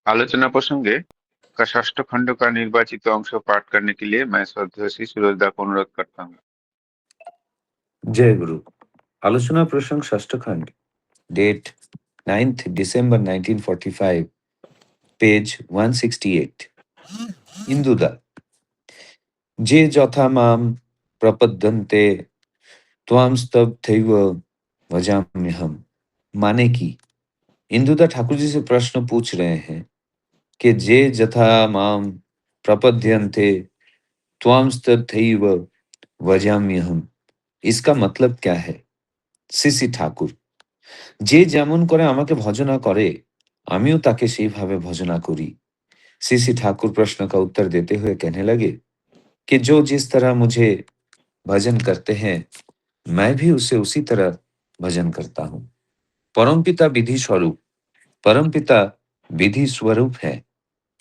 आलोचना प्रसंगे का षष्ठ खंड का निर्वाचित अंश पाठ करने के लिए मैं श्रद्धा सूरजदा को अनुरोध करता हूँ। जय गुरु। आलोचना प्रसंग षष्ठ खंड, डेट 9th December 1945, पेज 168। इंदुदा जे यथा माम प्रपद्यन्ते त्वां स्तब्धैव भजाम्यहम्। माने की इंदुदा ठाकुर जी से प्रश्न पूछ रहे हैं कि जे यथा माम प्रपद्यन्ते त्वां स्तब्धैव भजाम्यहम्, इसका मतलब क्या है? সিসি ঠাকুর, যে যেমন করে আমাকে ভজনা করে আমিও তাকে সেইভাবে ভজনা করি। सीसी ठाकुर प्रश्न का उत्तर देते हुए कहने लगे कि जो जिस तरह मुझे भजन करते हैं मैं भी उसे उसी तरह भजन करता हूँ। परमपिता विधि स्वरूप, परमपिता विधि स्वरूप है।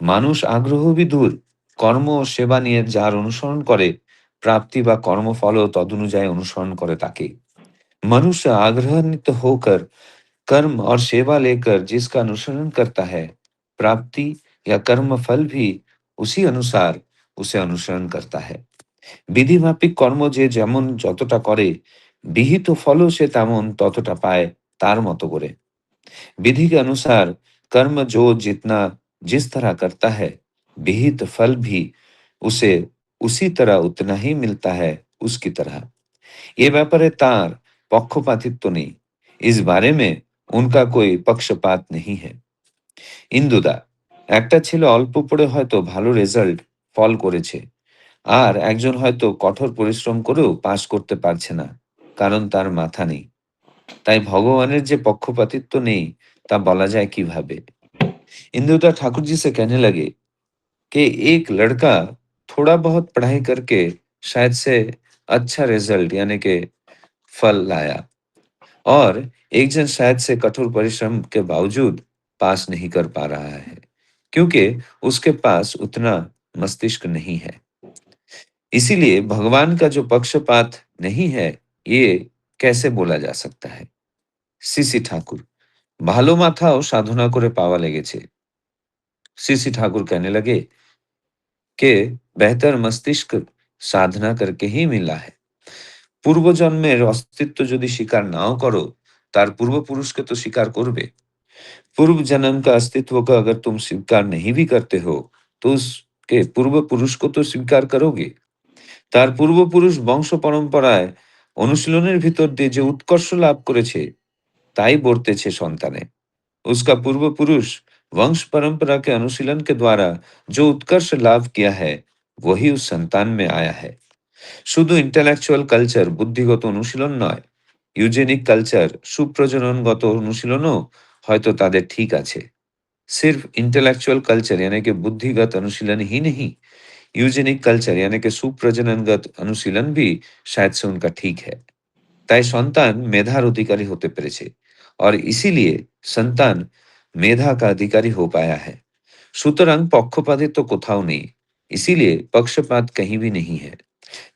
মানুষ আগ্রহবিধুর কর্ম ও সেবা নিয়ে যার অনুসরণ করে প্রাপ্তি বা কর্মফলও তদনুযায়ী অনুসরণ করে তাকে। मनुष्य आग्रहान्वित होकर कर्म और सेवा लेकर जिसका अनुसरण करता है, प्राप्ति या कर्म फल भी उसी अनुसार उसे अनुसरण करता है। বিধিমাফিক কর্ম যে যেমন যতটা করে বিহিত ফলও সে তেমন ততটা পায় তার মতো করে। विधि के अनुसार कर्म जो जितना जिस तरह करता है, विहित फल भी उसे उसी तरह उतना ही मिलता है उसकी तरह। ये ব্যাপারে তার পক্ষপাতিত্ব নেই। इस बारे में उनका कोई पक्षपात नहीं है। ইন্দুদা, একটা ছেলে অল্প পড়ে হয়তো ভালো রেজাল্ট ফল করেছে, আর একজন হয়তো কঠোর পরিশ্রম করেও পাস করতে পারছে না, কারণ তার মাথা নেই। তাই ভগवाনের যে पक्षपातित्व नहीं ता बोला जाए किभाবে? इंदुदा ठाकुर जी से कहने लगे कि एक लड़का थोड़ा बहुत पढ़ाई करके शायद से अच्छा रिजल्ट यानी कि फल लाया, और एक जन शायद से कठोर परिश्रम के बावजूद पास नहीं कर पा रहा है, क्योंकि उसके पास उतना मस्तिष्क नहीं है। इसीलिए भगवान का जो पक्षपात नहीं है, ये कैसे बोला जा सकता है? सीसी ठाकुर, ভালো মাথাও সাধনা করে পাওয়া লেগেছে। सीसी ठाकुर कहने लगे कि बेहतर मस्तिष्क साधना करके ही मिला है। পূর্ব জন্মের অস্তিত্ব যদি স্বীকার নাও করো, তার পূর্বপুরুষকে তো স্বীকার করবে। पूर्व जन्म का अस्तित्व का अगर तुम स्वीकार नहीं भी करते हो, तो उसके पूर्व पुरुष को तो स्वीकार करोगे। তার পূর্বপুরুষ বংশ পরম্পরায় অনুশীলনের ভিতর দিয়ে যে উৎকর্ষ লাভ করেছে, তাই বর্তেছে সন্তানে। उसका पूर्व पुरुष वंश परंपरा के अनुशीलन के द्वारा जो उत्कर्ष लाभ किया है, वही उस संतान में आया है। শুধু ইন্টেলেকচুয়াল কালচার বুদ্ধিগত অনুশীলন নয়, ইউজেনিক কালচার সুপ্রজননগত অনুশীলনও হয়তো তাদের ঠিক আছে। सिर्फ इंटेलेक्चुअल कल्चर यानी कि बुद्धिगत अनुशीलन ही नहीं, यूजेनिक कल्चर यानी कि सुप्रजननगत अनुशीलन भी शायद से उनका ठीक है। তাই সন্তান মেধার অধিকারী হতে পেরেছে, और इसीलिए संतान मेधा का अधिकारी हो पाया है। সুতরাং পক্ষপাতিত্ব কোথাও নেই, इसीलिए पक्षपात कहीं भी नहीं है।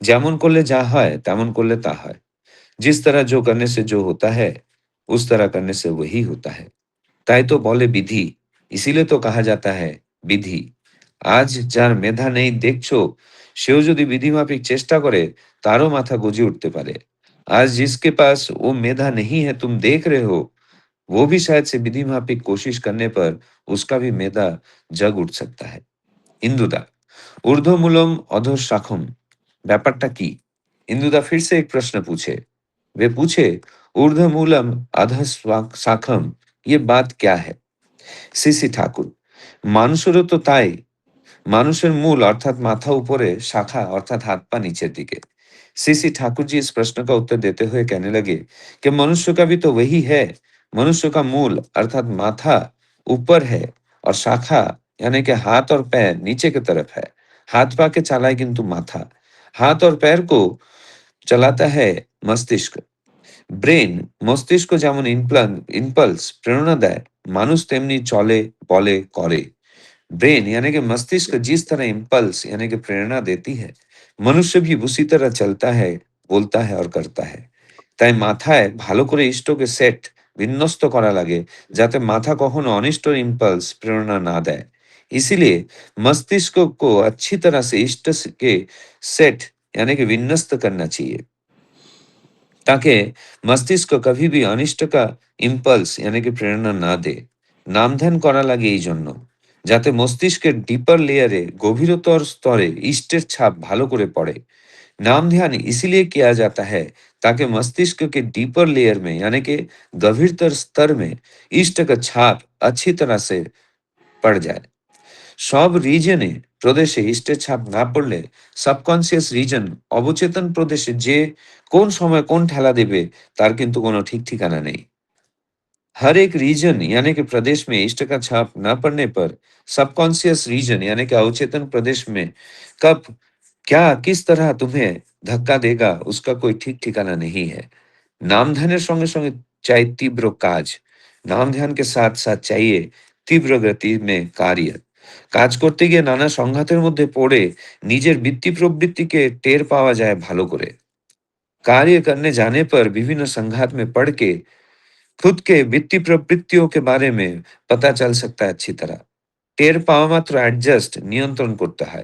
যেমন করলে যা হয় তেমন করলে তা হয়। जिस तरह जो करने से जो होता है, उस तरह करने से वही होता है। তাই তো বলে বিধি, इसीलिए तो कहा जाता है বিধি। আজ যার মেধা নেই দেখছো, সেও যদি বিধিমাফিক চেষ্টা করে তারও মাথা গজিয়ে উঠতে পারে। आज जिसके पास वो मेधा नहीं है तुम देख रहे हो, वो भी शायद से विधि माफिक कोशिश करने पर उसका भी मेधा जग उठ सकता है। इंदुदा, ऊर्ध्वमूलम अधोशाखम, ব্যাপারটা কি? इंदुदा फिर से एक प्रश्न पूछे। वे पूछे, ऊर्ध्वमूलम अधशाखम, ये बात क्या है? সিসি ঠাকুর, মানুষেরও তো তাই। মানুষের মূল अर्थात माथा ऊपरे, शाखा अर्थात हाथ पा नीचे दिखे। सीसी ठाकुर जी इस प्रश्न का उत्तर देते हुए कहने लगे कि मनुष्य का भी तो वही है। मनुष्य का मूल अर्थात माथा ऊपर है, और शाखा यानी कि हाथ और पैर नीचे की तरफ है। हाथ पा के चलाए किंतु माथा, हाथ और पैर को चलाता है मस्तिष्क। ব্রেন মস্তিষ্ক যেমন ইম্পালস প্রেরণা দেয়, মানুষ তেমনি চলে, বলে, করে। ब्रेन यानी कि मस्तिष्क जिस तरह इम्पल्स यानी कि प्रेरणा देती है, मनुष्य भी उसी तरह चलता है, बोलता है और करता है। তাই মাথায় ভালো করে ইষ্টকে সেট বিন্যস্ত করা লাগে যাতে মাথা কখনো অনিষ্ট ইম্पल्स प्रेरणा ना दे। इसीलिए मस्तिष्क को अच्छी तरह से इष्ट के सेट यानी कि विन्यस्त करना चाहिए ताकि मस्तिष्क कभी भी अनिष्ट का इम्पल्स यानी कि प्रेरणा ना दे। नाम ध्यान করা লাগে এই জন্য যাতে মস্তিষ্কের ডিপার লেয়ারে গভীরতর স্তরে ইষ্টের ছাপ ভালো করে পড়ে। नाम ध्यान इसीलिए किया जाता है ताकि मस्तिष्क के डीपर लेयर में यानी कि गभीरतर स्तर में इष्ट का छाप अच्छी तरह से पड़ जाए। সব রিজনে প্রদেশে ইষ্টের ছাপ না পড়লে সাবকনসিয়াস রিজন অবচেতন প্রদেশে যে কোন সময় কোন ঠেলা দেবে তার কিন্তু কোনো ঠিক ঠিকানা নেই। हर एक रीजन यानी कि प्रदेश में इष्ट का छाप न पड़ने पर सबकॉन्शियस रीजन यानी कि अवचेतन प्रदेश में कब क्या किस तरह तुम्हें धक्का देगा उसका कोई ठीक ठिकाना नहीं है। नाम ध्याনের সঙ্গে সঙ্গে চাই তীব্র কাজ। নাম ধ্যানকে সাথ সাথ চাইয়ে তীব্র গতি में कार्य। কাজ করতে গিয়ে নানা সংঘাতের মধ্যে পড়ে নিজের বৃত্তি প্রবৃত্তিকে টের পাওয়া যায় ভালো করে। कार्य करने जाने पर विभिन्न संघात में पड़ के खुद के वित्तीय प्रवृत्तियों के बारे में पता चल सकता है अच्छी तरह। टेर पावा मात्र एडजस्ट नियंत्रण करता है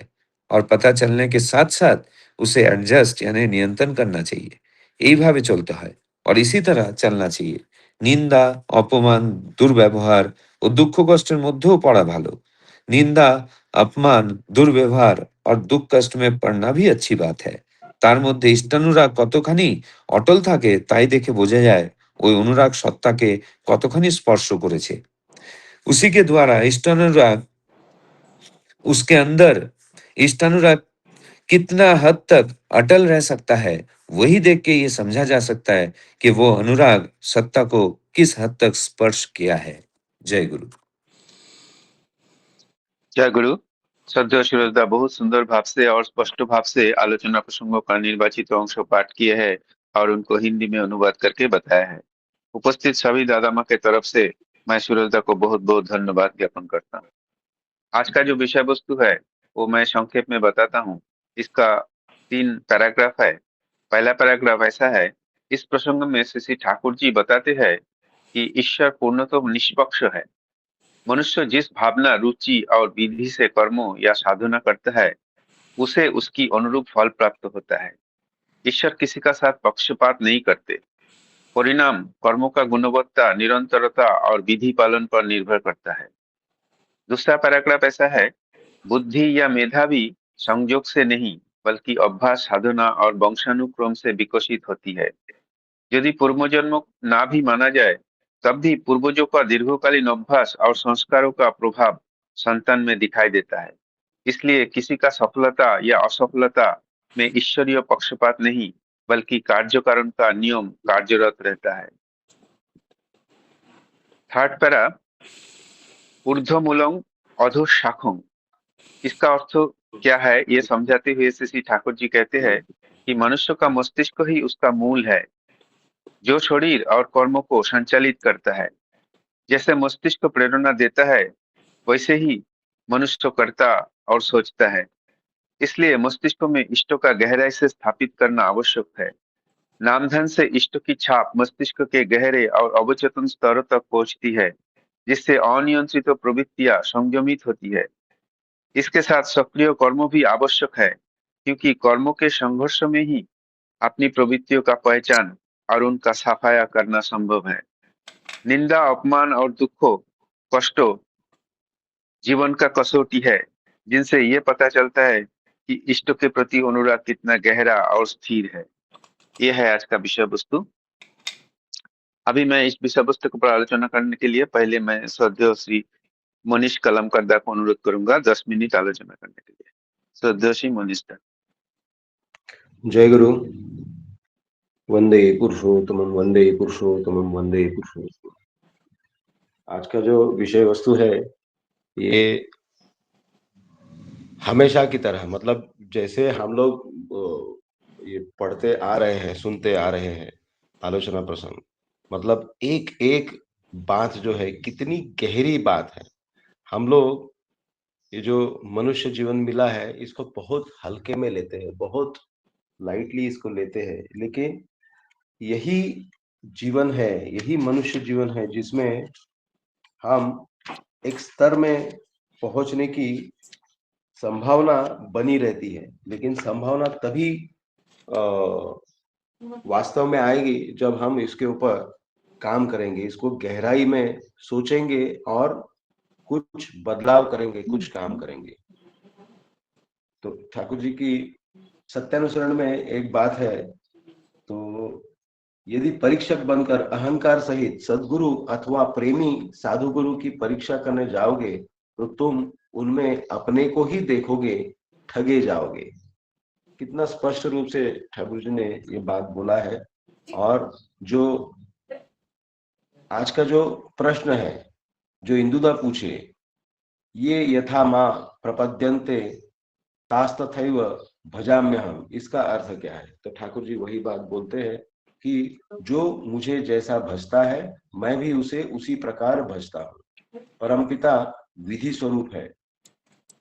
और पता चलने के साथ-साथ उसे एडजस्ट यानी नियंत्रण करना चाहिए। এইভাবে চলতে হয় और इसी तरह चलना चाहिए। নিন্দা, অপমান, দুর্ব্যবহার ও দুঃখ কষ্টের মধ্যেও পড়া ভালো। নিন্দা, अपमान, दुर्व्यवहार और दुख कष्ट में पड़ना भी अच्छी बात है। তার মধ্যে ইষ্টানুরাগ কতখানি অটল থাকে তাই দেখে বোঝা যায় ওই অনুরাগ সত্তাকে কতখানি স্পর্শ করেছে। उसी के द्वारा इष्टानुराग उसके अंदर इष्टानुराग कितना हद तक अटल रह सकता है, वही देख के ये समझा जा सकता है कि वो अनुराग सत्ता को किस हद तक स्पर्श किया है। जय गुरु। जय गुरु। श्रद्धेय सूरजदा बहुत सुंदर भाव से और स्पष्ट भाव से आलोचना प्रसंगों का निर्वाचित अंश पाठ किए हैं और उनको हिंदी में अनुवाद करके बताया है। उपस्थित सभी दादा माँ के तरफ से मैं सूरजदा को बहुत बहुत धन्यवाद ज्ञापन करता हूँ। आज का जो विषय वस्तु है वो मैं संक्षेप में बताता हूँ। इसका 3 पैराग्राफ है। पहला पैराग्राफ ऐसा है, इस प्रसंग में श्री श्री ठाकुर जी बताते हैं कि ईश्वर पूर्णतः निष्पक्ष है। मनुष्य जिस भावना, रुचि और विधि से कर्मों या साधना करता है, उसे उसकी अनुरूप फल प्राप्त होता है। ईश्वर किसी का साथ पक्षपात नहीं करते। परिणाम कर्मों का गुणवत्ता, निरंतरता और विधि पालन पर निर्भर करता है। दूसरा पैराग्राफ ऐसा है, बुद्धि या मेधा भी संयोग से नहीं बल्कि अभ्यास, साधना और वंशानुक्रम से विकसित होती है। यदि पूर्वजन्म ना भी माना जाए, तब भी पूर्वजों का दीर्घकालीन अभ्यास और संस्कारों का प्रभाव संतान में दिखाई देता है। इसलिए किसी का सफलता या असफलता में ईश्वरीय पक्षपात नहीं बल्कि कार्यकारण का नियम कार्यरत रहता है। थर्ड पैरा, ऊर्ध्वमूलम अधोशाखम। इसका अर्थ क्या है ये समझाते हुए श्री श्री ठाकुर जी कहते हैं कि मनुष्य का मस्तिष्क ही उसका मूल है, जो शरीर और कर्मों को संचालित करता है। जैसे मस्तिष्क प्रेरणा देता है, वैसे ही मनुष्य करता और सोचता है। इसलिए मस्तिष्क में इष्टों का गहराई से स्थापित करना आवश्यक है। नामध्यान से इष्ट की छाप मस्तिष्क के गहरे और अवचेतन स्तर तक पहुंचती है, जिससे अनियंत्रित प्रवृत्तियां संयमित होती है। इसके साथ सक्रिय कर्म भी आवश्यक है, क्योंकि कर्मों के संघर्ष में ही अपनी प्रवृत्तियों का पहचान और उनका सफाया करना संभव है। निंदा, अपमान और दुखों कष्टों जीवन का कसौटी है, जिनसे ये पता चलता है कि इष्ट के प्रति अनुराग कितना गहरा और स्थिर है। ये है आज का विषय वस्तु। अभी मैं इस विषय वस्तु पर आलोचना करने के लिए पहले मैं श्रद्धेय श्री मनीष कलमकर्दा को अनुरोध करूंगा 10 मिनट आलोचना करने के लिए। श्रद्धेय श्री मनीष दा। जय गुरु। वंदे पुरुषोत्तमम वंदे पुरुषोत्तमम वंदे पुरुषोत्तमम। आज का जो विषय वस्तु है ये हमेशा की तरह मतलब जैसे हम लोग ये पढ़ते आ रहे हैं, सुनते आ रहे हैं आलोचना प्रसंग, मतलब एक एक बात जो है कितनी गहरी बात है। हम लोग ये जो मनुष्य जीवन मिला है इसको बहुत हल्के में लेते हैं, बहुत लाइटली इसको लेते हैं, लेकिन यही जीवन है, यही मनुष्य जीवन है जिसमें हम एक स्तर में पहुंचने की संभावना बनी रहती है, लेकिन संभावना तभी वास्तव में आएगी जब हम इसके ऊपर काम करेंगे, इसको गहराई में सोचेंगे और कुछ बदलाव करेंगे, कुछ काम करेंगे। तो ठाकुर जी की सत्यानुसरण में एक बात है, तो यदि परीक्षक बनकर अहंकार सहित सद्गुरु अथवा प्रेमी साधु गुरु की परीक्षा करने जाओगे तो तुम उनमें अपने को ही देखोगे, ठगे जाओगे। कितना स्पष्ट रूप से ठाकुर जी ने ये बात बोला है। और जो आज का जो प्रश्न है जो इंदुदा पूछे, ये यथा माँ प्रपद्यन्ते तास्तथैव भजाम्यहम, इसका अर्थ क्या है? तो ठाकुर जी वही बात बोलते हैं कि जो मुझे जैसा भजता है मैं भी उसे उसी प्रकार भजता हूँ। परमपिता विधि स्वरूप है,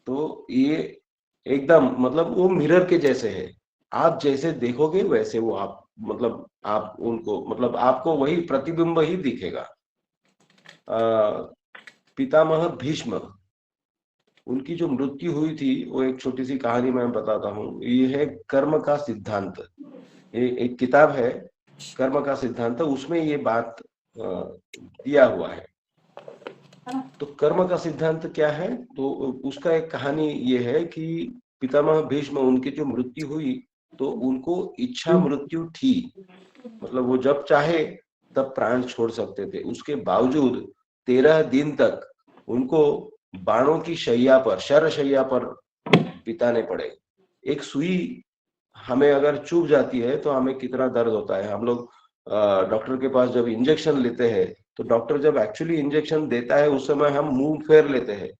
तो ये एकदम मतलब वो मिरर के जैसे है, आप जैसे देखोगे वैसे वो आप मतलब आप उनको मतलब आपको वही प्रतिबिंब ही दिखेगा। पितामह भीष्म, उनकी जो मृत्यु हुई थी वो एक छोटी सी कहानी मैं बताता हूँ। ये है कर्म का सिद्धांत, एक किताब है कर्म का सिद्धांत, उसमें ये बात दिया हुआ है। तो कर्म का सिद्धांत क्या है, तो उसका एक कहानी ये है कि पितामह भीष्म, उनकी जो मृत्यु हुई तो उनको इच्छा मृत्यु थी, मतलब वो जब चाहे तब प्राण छोड़ सकते थे। उसके बावजूद 13 दिन तक उनको बाणों की शैया पर, शर शैया पर बिताने पड़े। एक सुई हमें अगर चुभ जाती है तो हमें कितना दर्द होता है। हम लोग डॉक्टर के पास जब इंजेक्शन लेते हैं तो डॉक्टर जब एक्चुअली इंजेक्शन देता है उस समय हम मुंह फेर लेते हैं।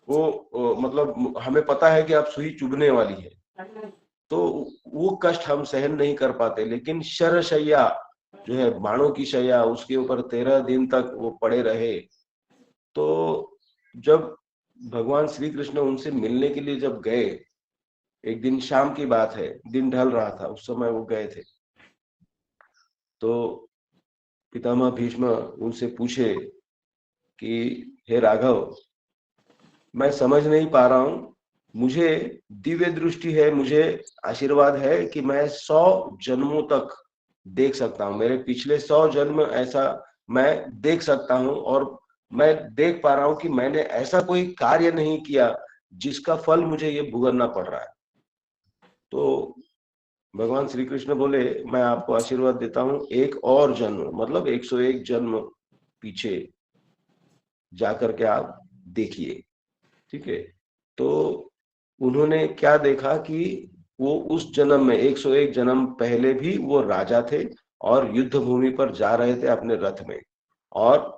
वो मतलब हमें पता है कि अब सुई चुभने वाली है, तो वो कष्ट हम सहन नहीं कर पाते। लेकिन शरशैया जो है, बाणों की शैया, उसके ऊपर 13 दिन तक वो पड़े रहे। तो जब भगवान श्री कृष्ण उनसे मिलने के लिए जब गए, एक दिन शाम की बात है, दिन ढल रहा था, उस समय वो गए थे। तो पितामह भीष्म उनसे पूछे कि हे राघव, मैं समझ नहीं पा रहा हूँ, मुझे दिव्य दृष्टि है, मुझे आशीर्वाद है कि मैं 100 जन्मों तक देख सकता हूँ, मेरे पिछले 100 जन्म ऐसा मैं देख सकता हूँ, और मैं देख पा रहा हूँ कि मैंने ऐसा कोई कार्य नहीं किया जिसका फल मुझे ये भुगतना पड़ रहा है। तो भगवान श्री कृष्ण बोले, मैं आपको आशीर्वाद देता हूँ, एक और जन्म मतलब 101 जन्म पीछे जाकर के आप देखिए, ठीक है। तो उन्होंने क्या देखा कि वो उस जन्म में 101 जन्म पहले भी वो राजा थे और युद्ध भूमि पर जा रहे थे अपने रथ में, और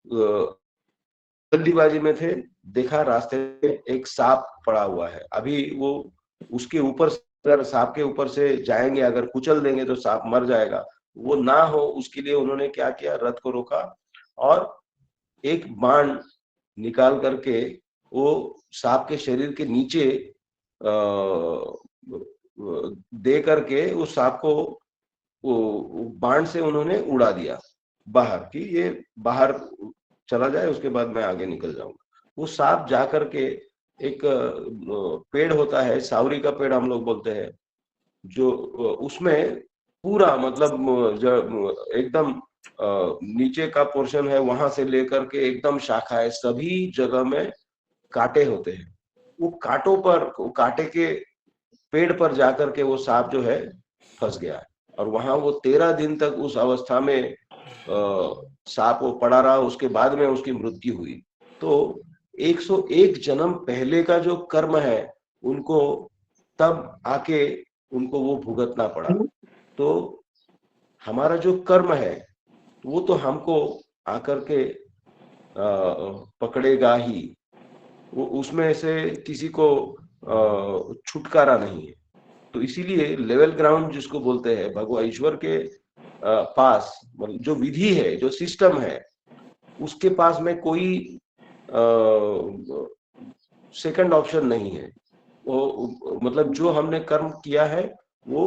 जल्दीबाजी में थे। देखा रास्ते में एक सांप पड़ा हुआ है, अभी वो उसके ऊपर, अगर सांप के ऊपर से जाएंगे, अगर कुचल देंगे तो सांप मर जाएगा, वो ना हो उसके लिए उन्होंने क्या किया, रथ को रोका और एक बाण निकाल करके वो सांप के शरीर के नीचे दे करके उस सांप को वो बाण से उन्होंने उड़ा दिया बाहर, कि ये बाहर चला जाए, उसके बाद मैं आगे निकल जाऊंगा। वो सांप जा करके एक पेड़ होता है, सावरी का पेड़ हम लोग बोलते हैं, जो उसमें पूरा मतलब एकदम नीचे का पोर्शन है, वहां से लेकर के एकदम शाखा है, सभी जगह में कांटे होते हैं। वो कांटों पर, वो कांटे के पेड़ पर जाकर के वो सांप जो है फंस गया है, और वहां वो 13 दिन तक उस अवस्था में सांप वो पड़ा रहा, उसके बाद में उसकी मृत्यु हुई। तो 101 जन्म पहले का जो कर्म है उनको तब आके उनको वो भुगतना पड़ा। तो हमारा जो कर्म है वो तो हमको आकर के पकड़ेगा ही, वो उसमें से किसी को छुटकारा नहीं है। तो इसीलिए लेवल ग्राउंड जिसको बोलते हैं, भगवान ईश्वर के पास मतलब जो विधि है, जो सिस्टम है, उसके पास में कोई सेकंड ऑप्शन नहीं है। वो मतलब जो हमने कर्म किया है वो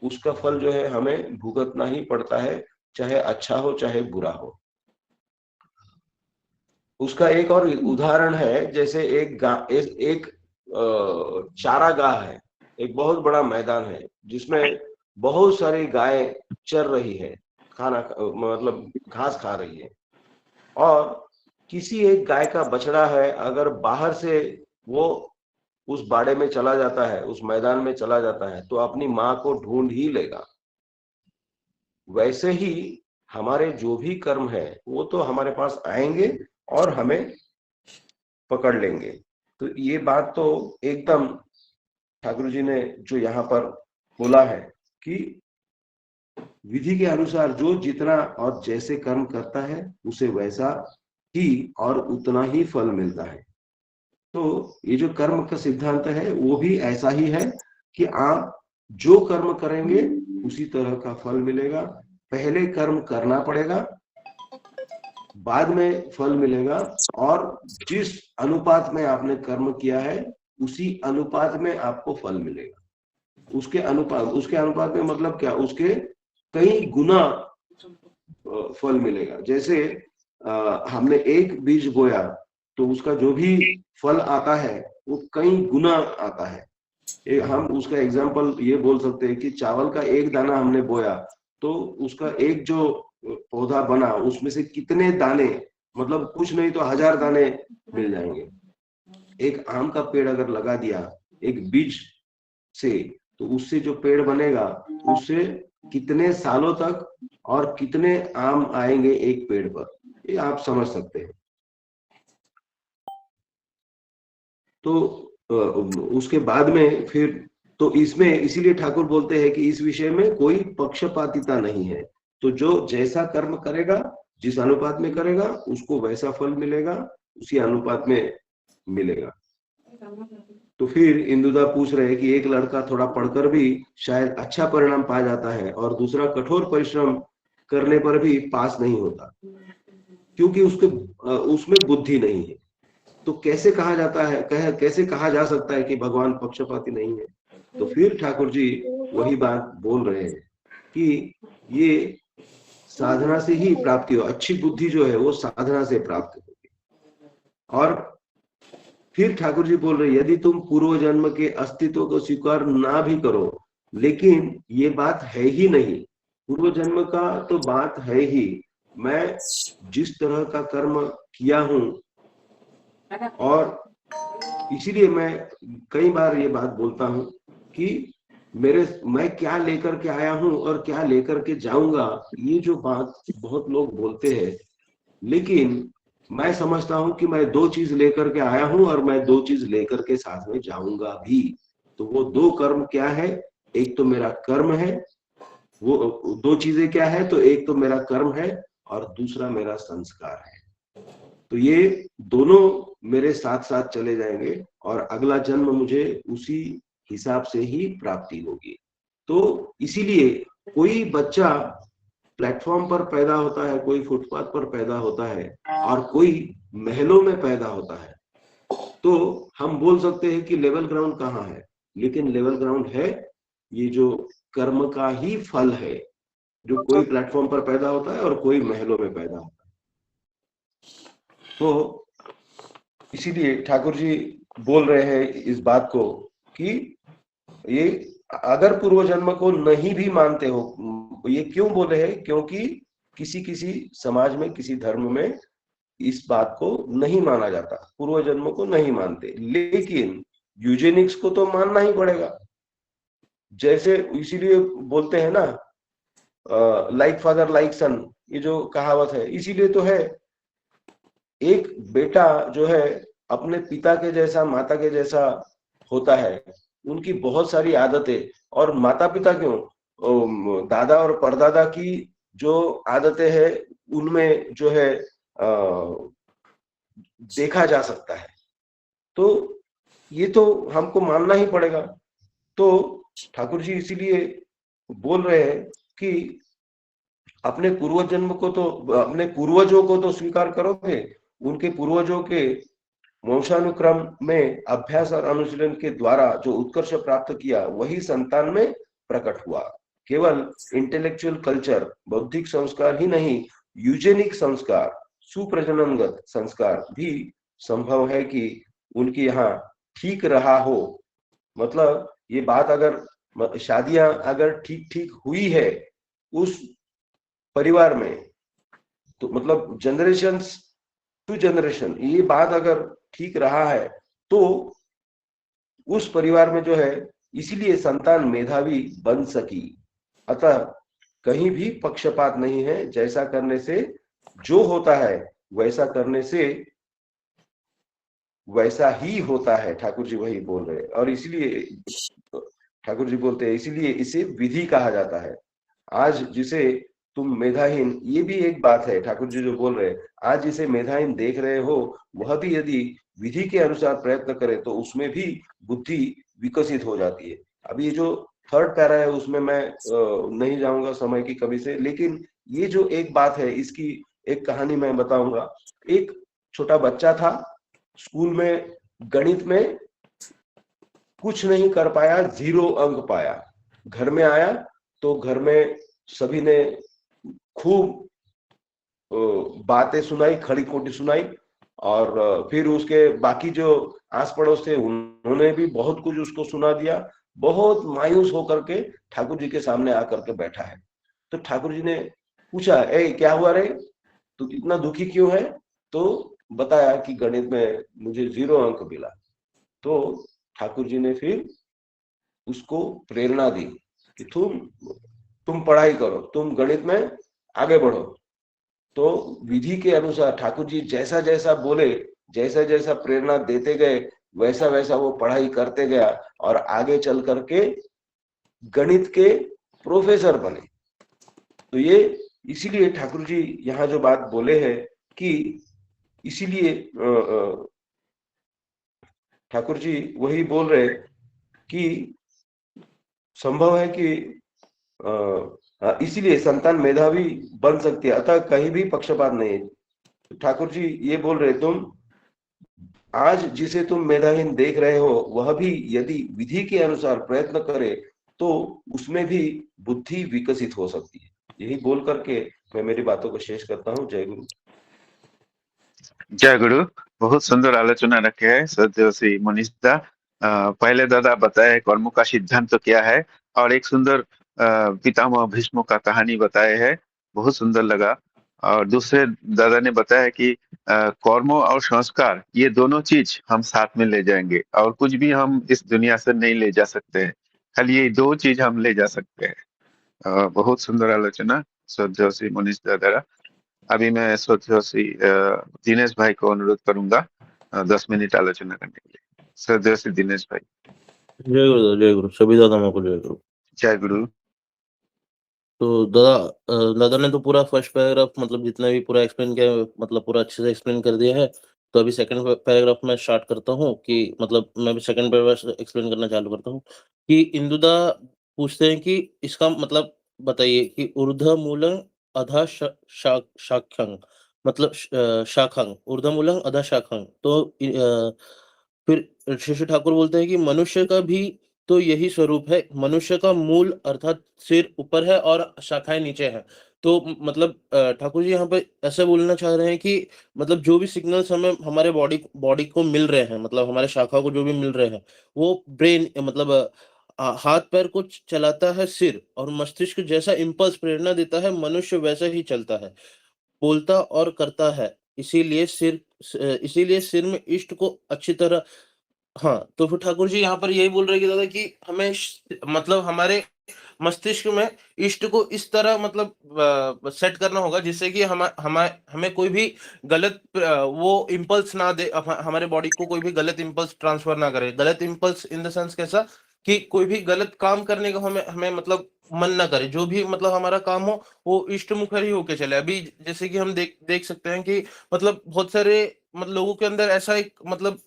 उसका फल जो है हमें भुगतना ही पड़ता है, चाहे अच्छा हो चाहे बुरा हो। उसका एक और उदाहरण है, जैसे एक चारागाह है, एक बहुत बड़ा मैदान है जिसमें बहुत सारी गाय चर रही है, मतलब घास खा रही है, और किसी एक गाय का बछड़ा है, अगर बाहर से वो उस बाड़े में चला जाता है, उस मैदान में चला जाता है, तो अपनी माँ को ढूंढ ही लेगा। वैसे ही हमारे जो भी कर्म है वो तो हमारे पास आएंगे और हमें पकड़ लेंगे। तो ये बात तो एकदम ठाकुर जी ने जो यहाँ पर बोला है कि विधि के अनुसार जो जितना और जैसे कर्म करता है उसे वैसा ही और उतना ही फल मिलता है। तो ये जो कर्म का सिद्धांत है वो भी ऐसा ही है कि आप जो कर्म करेंगे उसी तरह का फल मिलेगा। पहले कर्म करना पड़ेगा, बाद में फल मिलेगा, और जिस अनुपात में आपने कर्म किया है उसी अनुपात में आपको फल मिलेगा। उसके अनुपात में मतलब क्या, उसके कई गुना फल मिलेगा। जैसे हमने एक बीज बोया तो उसका जो भी फल आता है वो कई गुना आता है। हम उसका एग्जांपल ये बोल सकते हैं कि चावल का एक दाना हमने बोया तो उसका एक जो पौधा बना उसमें से कितने दाने, मतलब कुछ नहीं तो 1000 दाने मिल जाएंगे। एक आम का पेड़ अगर लगा दिया एक बीज से, तो उससे जो पेड़ बनेगा उससे कितने सालों तक और कितने आम आएंगे एक पेड़ पर, ये आप समझ सकते हैं। तो उसके बाद में फिर तो इसमें इसीलिए ठाकुर बोलते हैं कि इस विषय में कोई पक्षपातिता नहीं है। तो जो जैसा कर्म करेगा, जिस अनुपात में करेगा उसको वैसा फल मिलेगा, उसी अनुपात में मिलेगा। तो फिर इंदुदा पूछ रहे हैं कि एक लड़का थोड़ा पढ़कर भी शायद अच्छा परिणाम पा जाता है और दूसरा कठोर परिश्रम करने पर भी पास नहीं होता, क्योंकि उसमें बुद्धि नहीं है। तो कैसे कहा जाता है, कैसे कहा जा सकता है कि भगवान पक्षपाती नहीं है? तो फिर ठाकुर जी वही बात बोल रहे हैं कि ये साधना से ही प्राप्ति हो, अच्छी बुद्धि जो है वो साधना से प्राप्त होगी। और फिर ठाकुर जी बोल रहे, यदि तुम पूर्व जन्म के अस्तित्व को स्वीकार ना भी करो, लेकिन ये बात है ही नहीं, पूर्व जन्म का तो बात है ही। मैं जिस तरह का कर्म किया हूं, और इसीलिए मैं कई बार ये बात बोलता हूं कि मैं क्या लेकर के आया हूं और क्या लेकर के जाऊंगा, ये जो बात बहुत लोग बोलते हैं, लेकिन मैं समझता हूं कि मैं दो चीज लेकर के आया हूं और मैं दो चीज लेकर के साथ में जाऊंगा भी। तो वो दो कर्म क्या है, एक तो मेरा कर्म है, वो दो चीजें क्या है, तो एक तो मेरा कर्म है और दूसरा मेरा संस्कार है। तो ये दोनों मेरे साथ साथ चले जाएंगे और अगला जन्म मुझे उसी हिसाब से ही प्राप्ति होगी। तो इसीलिए कोई बच्चा प्लेटफॉर्म पर पैदा होता है, कोई फुटपाथ पर पैदा होता है, और कोई महलों में पैदा होता है, तो हम बोल सकते हैं कि लेवल ग्राउंड कहाँ है, लेकिन लेवल ग्राउंड है ये जो कर्म का ही फल है, जो कोई प्लेटफॉर्म पर पैदा होता है और कोई महलों में पैदा होता है। तो इसीलिए ठाकुर जी बोल रहे हैं इस बात को कि ये अगर पूर्व जन्म को नहीं भी मानते हो, ये क्यों बोले हैं, क्योंकि किसी किसी समाज में, किसी धर्म में इस बात को नहीं माना जाता, पूर्व जन्म को नहीं मानते, लेकिन यूजेनिक्स को तो मानना ही पड़ेगा। जैसे इसीलिए बोलते हैं ना, लाइक फादर लाइक सन, ये जो कहावत है इसीलिए तो है। एक बेटा जो है अपने पिता के जैसा, माता के जैसा होता है, उनकी बहुत सारी आदतें, और माता पिता क्यों, दादा और परदादा की जो आदतें हैं उनमें जो है देखा जा सकता है। तो ये तो हमको मानना ही पड़ेगा। तो ठाकुर जी इसीलिए बोल रहे हैं कि अपने पूर्व जन्म को तो, अपने पूर्वजों को तो स्वीकार करोगे, उनके पूर्वजों के वंशानुक्रम में अभ्यास और अनुशीलन के द्वारा जो उत्कर्ष प्राप्त किया वही संतान में प्रकट हुआ। केवल इंटेलेक्चुअल कल्चर, बौद्धिक संस्कार ही नहीं, यूजेनिक संस्कार, सुप्रजननगत संस्कार भी संभव है कि उनकी यहाँ ठीक रहा हो। मतलब ये बात अगर शादियां अगर ठीक ठीक हुई है उस परिवार में, तो मतलब जनरेशन टू जनरेशन ये बात अगर ठीक रहा है तो उस परिवार में जो है, इसीलिए संतान मेधावी बन सकी। अतः कहीं भी पक्षपात नहीं है, जैसा करने से जो होता है वैसा करने से वैसा ही होता है। ठाकुर जी वही बोल रहे हैं। और इसलिए ठाकुर जी बोलते हैं इसीलिए इसे विधि कहा जाता है। आज जिसे तुम मेधाहीन, ये भी एक बात है ठाकुर जी जो बोल रहे हैं, आज जिसे मेधाहीन देख रहे हो वह भी यदि विधि के अनुसार प्रयत्न करे तो उसमें भी बुद्धि विकसित हो जाती है। अभी ये जो थर्ड पैरा है उसमें मैं नहीं जाऊंगा समय की कमी से, लेकिन ये जो एक बात है इसकी एक कहानी मैं बताऊंगा। एक छोटा बच्चा था, स्कूल में गणित में कुछ नहीं कर पाया, 0 अंक पाया। घर में आया तो घर में सभी ने खूब बातें सुनाई, खड़ी खोटी सुनाई। और फिर उसके बाकी जो आस पड़ोस थे उन्होंने भी बहुत कुछ उसको सुना दिया। बहुत मायूस होकर के ठाकुर जी के सामने आकर के बैठा है। तो ठाकुर जी ने पूछा, ए क्या हुआ रे, तू इतना दुखी क्यों है? तो बताया कि गणित में मुझे 0 अंक मिला। तो ठाकुर जी ने फिर उसको प्रेरणा दी कि तुम पढ़ाई करो, तुम गणित में आगे बढ़ो। तो विधि के अनुसार ठाकुर जी जैसा जैसा बोले, जैसा जैसा प्रेरणा देते गए, वैसा वैसा वो पढ़ाई करते गया और आगे चल करके गणित के प्रोफेसर बने। तो ये इसीलिए ठाकुर जी यहाँ जो बात बोले हैं कि इसीलिए ठाकुर जी वही बोल रहे कि संभव है कि इसीलिए संतान मेधावी बन सकती है, अतः कहीं भी पक्षपात नहीं है। ठाकुर जी ये बोल रहे, तुम आज जिसे तुम मेधाहीन देख रहे हो वह भी यदि विधि के अनुसार प्रयत्न करे तो उसमें भी बुद्धि विकसित हो सकती है। यही बोल करके मैं मेरी बातों को शेष करता हूँ। जय गुरु। जय गुरु। बहुत सुंदर आलोचना रखे है सदैव श्री मनीष दा। पहले दादा बताए कर्मों का सिद्धांत तो क्या है, और एक सुंदर पितामह भीष्म का कहानी बताए है, बहुत सुंदर लगा। और दूसरे दादा ने बताया कि कर्मों और संस्कार ये दोनों चीज हम साथ में ले जाएंगे, और कुछ भी हम इस दुनिया से नहीं ले जा सकते हैं, खाली ये दो चीज हम ले जा सकते हैं। बहुत सुंदर आलोचना सदैव श्री मनीष दादा। अभी मैं श्री दिनेश भाई को अनुरोध करूंगा 10 मिनट आलोचना करने के लिए। श्री दिनेश भाई। जय गुरु, जय गुरु, सभी दादा माँ को जय गुरु। जय गुरु। तो दादा ने तो पूरा फर्स्ट पैराग्राफ मतलब जितना भी पूरा एक्सप्लेन किया मतलब पूरा अच्छे से एक्सप्लेन कर दिया है। तो अभी सेकंड पैराग्राफ में स्टार्ट करता हूँ कि मतलब मैं भी सेकंड पैराग्राफ एक्सप्लेन करना चालू करता हूँ कि इंदुदा पूछते हैं कि इसका मतलब बताइए कि ऊर्ध्वमूलं अधः शाखं मतलब शाखं, ऊर्ध्वमूलं अधः शाखं। तो फिर शिशु ठाकुर बोलते हैं कि मनुष्य का भी तो यही स्वरूप है, मनुष्य का मूल अर्थात सिर ऊपर है और शाखाएं नीचे हैं। तो मतलब ठाकुर जी यहाँ पे ऐसा बोलना चाह रहे हैं कि मतलब जो भी सिग्नल्स हमें हमारे बॉडी बॉडी को मिल रहे हैं, मतलब हमारे शाखा को जो भी मिल रहे हैं, वो ब्रेन मतलब हाथ पैर को चलाता है सिर, और मस्तिष्क जैसा इम्पल्स प्रेरणा देता है मनुष्य वैसा ही चलता है, बोलता और करता है। इसीलिए सिर में इष्ट को अच्छी तरह। हाँ, तो फिर ठाकुर जी यहाँ पर यही बोल रहे हैं कि दादा कि हमें मतलब हमारे मस्तिष्क में इष्ट को इस तरह मतलब सेट करना होगा जिससे कि हमें कोई भी गलत वो इम्पल्स ना दे, हमारे बॉडी को कोई भी गलत इम्पल्स ट्रांसफर ना करे। गलत इम्पल्स इन द सेंस कैसा कि कोई भी गलत काम करने का हमें हमें मतलब मन ना करे, जो भी मतलब हमारा काम हो वो इष्ट मुखर ही होके चले। अभी जैसे कि हम देख सकते हैं कि मतलब बहुत सारे मतलब लोगों के अंदर ऐसा एक मतलब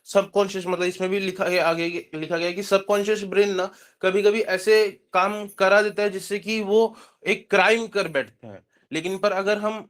सबकॉन्शियस मतलब इसमें भी लिखा है, आगे लिखा गया है कि सबकॉन्शियस ब्रेन ना कभी कभी ऐसे काम करा देता है जिससे कि वो एक क्राइम कर बैठते हैं। लेकिन पर अगर हम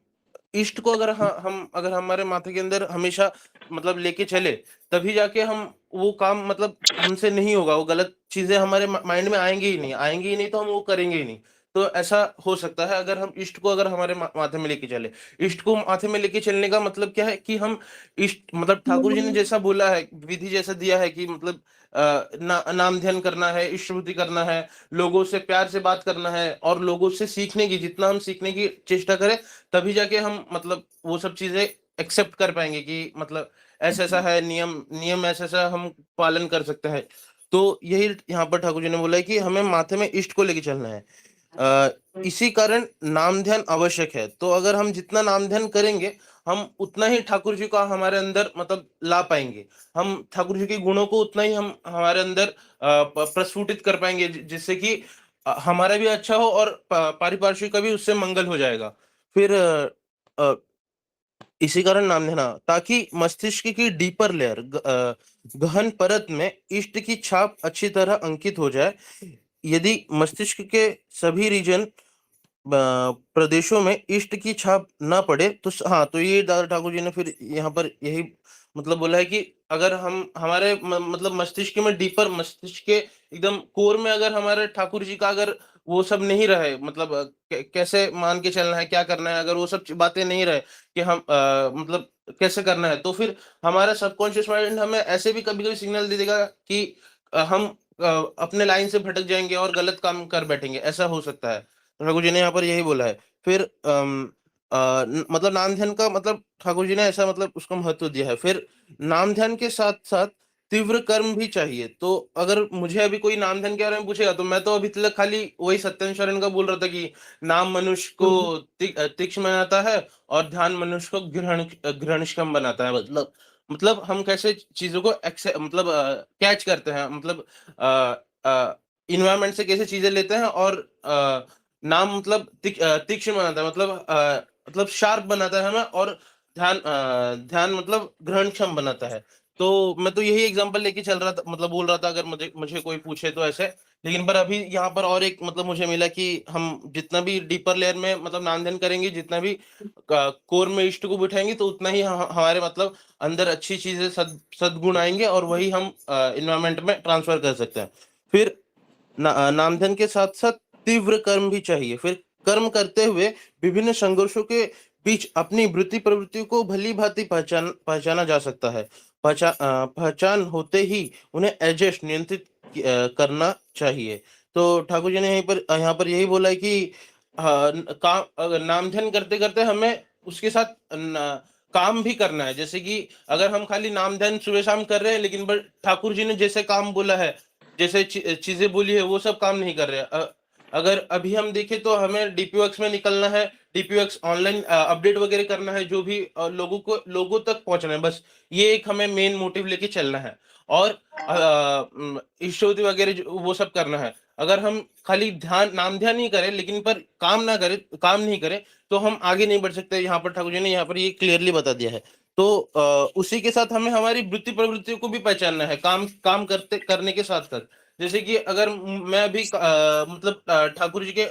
इष्ट को अगर हम अगर हमारे माथे के अंदर हमेशा मतलब लेके चले, तभी जाके हम वो काम मतलब हमसे नहीं होगा, वो गलत चीजें हमारे माइंड में आएंगी ही नहीं तो हम वो करेंगे ही नहीं। तो ऐसा हो सकता है अगर हम इष्ट को अगर हमारे माथे में लेके चले। इष्ट को माथे में लेके चलने का मतलब क्या है कि हम इष्ट मतलब ठाकुर जी ने जैसा बोला है, विधि जैसा दिया है कि मतलब नाम ध्यान करना है, इष्ट स्मृति करना है, लोगों से प्यार से बात करना है, और लोगों से सीखने की, जितना हम सीखने की चेष्टा करें, तभी जाके हम मतलब वो सब चीजें एक्सेप्ट कर पाएंगे कि मतलब ऐसा ऐसा है नियम, नियम ऐसा ऐसा हम पालन कर सकते हैं। तो यही यहाँ पर ठाकुर जी ने बोला है कि हमें माथे में इष्ट को लेके चलना है। अ, इसी कारण नाम ध्यान आवश्यक है। तो अगर हम जितना नाम ध्यान करेंगे, हम उतना ही ठाकुर जी का हमारे अंदर मतलब ला पाएंगे। हम ठाकुर जी के गुणों को उतना ही हम हमारे अंदर प्रस्फुटित कर पाएंगे, जिससे कि हमारा भी अच्छा हो और पारिपार्श्विक का भी उससे मंगल हो जाएगा। फिर अ, इसी कारण नाम देना, ताकि मस्तिष्क की डीपर लेयर, गहन परत में इष्ट की छाप अच्छी तरह अंकित हो जाए। यदि मस्तिष्क के सभी रीजन प्रदेशों में इष्ट की छाप ना पड़े तो हाँ, तो ये दादा ठाकुर जी ने फिर यहाँ पर यही मतलब बोला है कि अगर हम हमारे मतलब मस्तिष्क में डीपर, मस्तिष्क के एकदम कोर में अगर हमारे ठाकुर जी का अगर वो सब नहीं रहे, मतलब कैसे मान के चलना है, क्या करना है, अगर वो सब बातें नहीं रहे कि हम मतलब कैसे करना है, तो फिर हमारा सबकॉन्शियस माइंड हमें ऐसे भी कभी कभी सिग्नल दे देगा कि हम अपने लाइन से भटक जाएंगे और गलत काम कर बैठेंगे, ऐसा हो सकता है। ठाकुर जी ने यहाँ पर यही बोला है। फिर मतलब नाम ध्यान का मतलब ठाकुर जी ने ऐसा मतलब उसको महत्व दिया है। फिर नाम ध्यान के साथ साथ तीव्र कर्म भी चाहिए। तो अगर मुझे अभी कोई नाम ध्यान के बारे में पूछेगा, तो मैं तो अभी तक खाली वही सत्यनारायण शरण का बोल रहा था कि नाम मनुष्य को तीक्ष्ण बनाता है और ध्यान मनुष्य को घृणक्षम बनाता है। मतलब हम कैसे चीजों को मतलब कैच करते हैं, मतलब इन्वायरमेंट से कैसे चीजें लेते हैं, और नाम मतलब तीक्ष्ण बनाता है, मतलब शार्प बनाता है हमें, और ध्यान मतलब ग्रहणक्षम बनाता है। तो मैं तो यही एग्जांपल लेके चल रहा था, मतलब बोल रहा था, अगर मुझे मुझे कोई पूछे तो ऐसे। लेकिन पर अभी यहाँ पर और एक मतलब मुझे मिला कि हम जितना भी डीपर लेयर में मतलब नाम ध्यान करेंगे, जितना भी कोर में इष्ट को बिठाएंगे, तो उतना ही हमारे मतलब अंदर अच्छी चीजें, सद्गुण आएंगे, और वही हम इन्वायरमेंट में ट्रांसफर कर सकते हैं। फिर नाम ध्यान के साथ साथ तीव्र कर्म भी चाहिए। फिर कर्म करते हुए विभिन्न संघर्षों के बीच अपनी वृत्ति प्रवृत्ति को भली भांति पहचाना जा सकता है। पहचान होते ही उन्हें एडजस्ट, नियंत्रित करना चाहिए। तो ठाकुर जी ने यहाँ पर यही बोला है कि काम अगर नाम ध्यान करते करते हमें उसके साथ काम भी करना है। जैसे कि अगर हम खाली नाम ध्यान सुबह शाम कर रहे हैं, लेकिन पर ठाकुर जी ने जैसे काम बोला है, जैसे चीजें बोली है, वो सब काम नहीं कर रहे हैं। अगर अभी हम देखें तो हमें डीपीओएक्स में निकलना है, डीपीओएक्स ऑनलाइन अपडेट वगैरह करना है, जो भी लोगों तक पहुंचना है, बस ये एक हमें मेन मोटिव लेके चलना है। और ईश्वरी वगैरह वो सब करना है। अगर हम खाली नाम ध्यान ही करें, लेकिन पर काम नहीं करें, तो हम आगे नहीं बढ़ सकते। यहाँ पर ठाकुर जी ने यहाँ पर ये क्लियरली बता दिया है। तो उसी के साथ हमें हमारी वृत्ति प्रवृत्तियों को भी पहचानना है, काम काम करने के साथ साथ। जैसे कि अगर मैं अभी मतलब ठाकुर जी के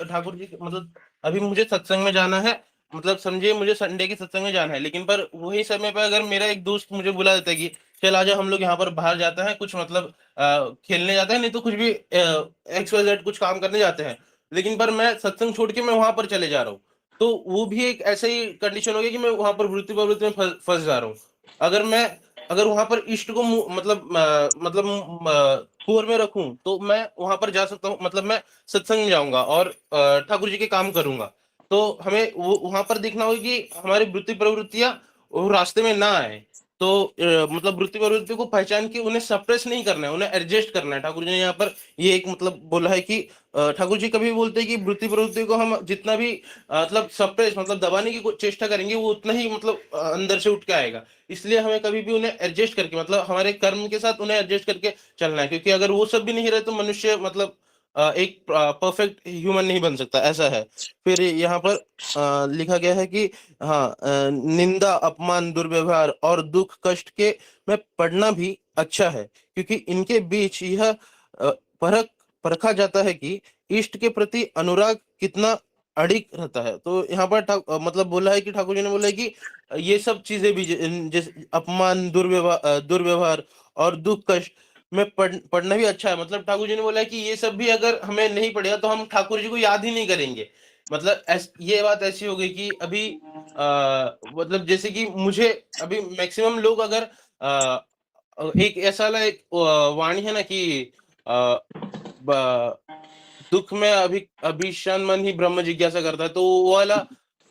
मतलब अभी मुझे सत्संग में जाना है, मतलब समझिए मुझे संडे के सत्संग में जाना है, लेकिन पर वही समय पर अगर मेरा एक दोस्त मुझे बुला देता है कि चल आजा हम लोग यहाँ पर बाहर जाते हैं, कुछ मतलब खेलने जाते हैं, नहीं तो कुछ भी XYZ कुछ काम करने जाते हैं, लेकिन पर मैं सत्संग छोड़ के मैं वहां पर चले जा रहा हूँ, तो वो भी एक ऐसे ही कंडीशन हो गया कि मैं वहां पर वृत्ति प्रवृत्ति में फंस जा रहा हूँ। अगर मैं अगर वहां पर इष्ट को मतलब कोर में रखूं, तो मैं वहां पर जा सकता हूँ, मतलब मैं सत्संग में जाऊंगा और ठाकुर जी के काम करूंगा। तो हमें वो वहां पर देखना होगा कि हमारी वृत्ति प्रवृत्तियां वो रास्ते में ना आए। तो मतलब वृत्ति प्रवृत्ति को पहचान के उन्हें सप्रेस नहीं करना है, उन्हें एडजस्ट करना है। ठाकुर जी ने यहाँ पर ये एक मतलब बोला है कि ठाकुर जी कभी बोलते हैं कि वृत्ति प्रवृत्ति को हम जितना भी मतलब सप्रेस मतलब दबाने की चेष्टा करेंगे, वो उतना ही मतलब अंदर से उठ के आएगा। इसलिए हमें कभी भी उन्हें एडजस्ट करके, मतलब हमारे कर्म के साथ उन्हें एडजस्ट करके चलना है, क्योंकि अगर वो सब भी नहीं रहे तो मनुष्य मतलब एक परफेक्ट ह्यूमन नहीं बन सकता, ऐसा है। फिर यहाँ पर लिखा गया है कि हाँ, निंदा, अपमान, दुर्व्यवहार और दुख कष्ट के में पढ़ना भी अच्छा है, क्योंकि इनके बीच यह परखा जाता है कि इष्ट के प्रति अनुराग कितना अड़िग रहता है। तो यहाँ पर मतलब बोला है कि ठाकुर जी ने बोला है कि ये सब चीजें भी जैसे अपमान, दुर्व्यवहार और दुख कष्ट में पढ़ना भी अच्छा है। मतलब ठाकुर जी ने बोला है कि ये सब भी अगर हमें नहीं पड़ेगा तो हम ठाकुर जी को याद ही नहीं करेंगे। मतलब ये बात ऐसी हो गई कि अभी मतलब जैसे कि मुझे अभी मैक्सिमम लोग अगर एक ऐसा वाला एक वाणी है ना कि अ, ब दुःख में अभीशान मन ही ब्रह्म जिज्ञासा करता है। तो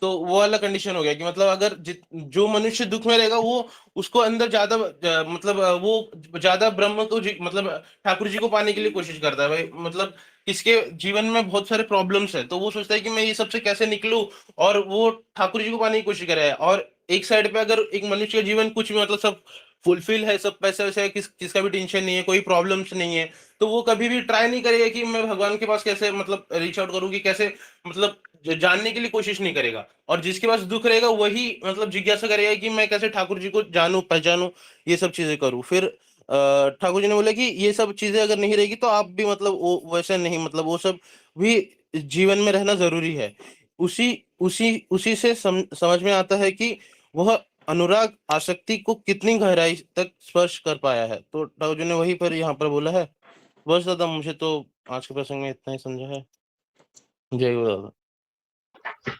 वो वाला कंडीशन हो गया कि मतलब अगर जो मनुष्य दुःख में रहेगा वो उसको अंदर ज़्यादा मतलब वो ज़्यादा ब्रह्म को मतलब ठाकुर जी को पाने के लिए कोशिश करता है भाई। मतलब किसके जीवन में बहुत सारे प्रॉब्लम्स हैं, तो वो सोचता है कि मैं ये सबसे कैसे निकलूँ, और वो ठाकुर जी को पाने की कोशिश करे। और एक साइड पे अगर एक मनुष्य का जीवन कुछ भी मतलब सब फुलफिल है, सब पैसे-वैसे है, किसका भी टेंशन नहीं है, कोई प्रॉब्लम्स नहीं है, तो वो कभी भी ट्राई नहीं करेगा कि मैं भगवान के पास कैसे मतलब रीच आउट करूँ, कि कैसे मतलब जानने के लिए कोशिश नहीं करेगा। और जिसके पास दुःख रहेगा वही मतलब जिज्ञासा करेगा कि मैं कैसे ठाकुर जी को जानूँ, पहचानूँ, ये सब चीज़ें करूँ। फिर ठाकुर जी ने बोला कि ये सब चीज़ें अगर नहीं रहेगी तो आप भी मतलब वो वैसे नहीं, मतलब वो सब भी जीवन में रहना ज़रूरी है। उसी उसी उसी से समझ में आता है कि वह अनुराग आसक्ति को कितनी गहराई तक स्पर्श कर पाया है। तो ठाकुर जी ने वही पर यहाँ पर बोला है। बस दादा, मुझे तो आज के प्रसंग में इतना ही समझा है। जय गुरु दादा।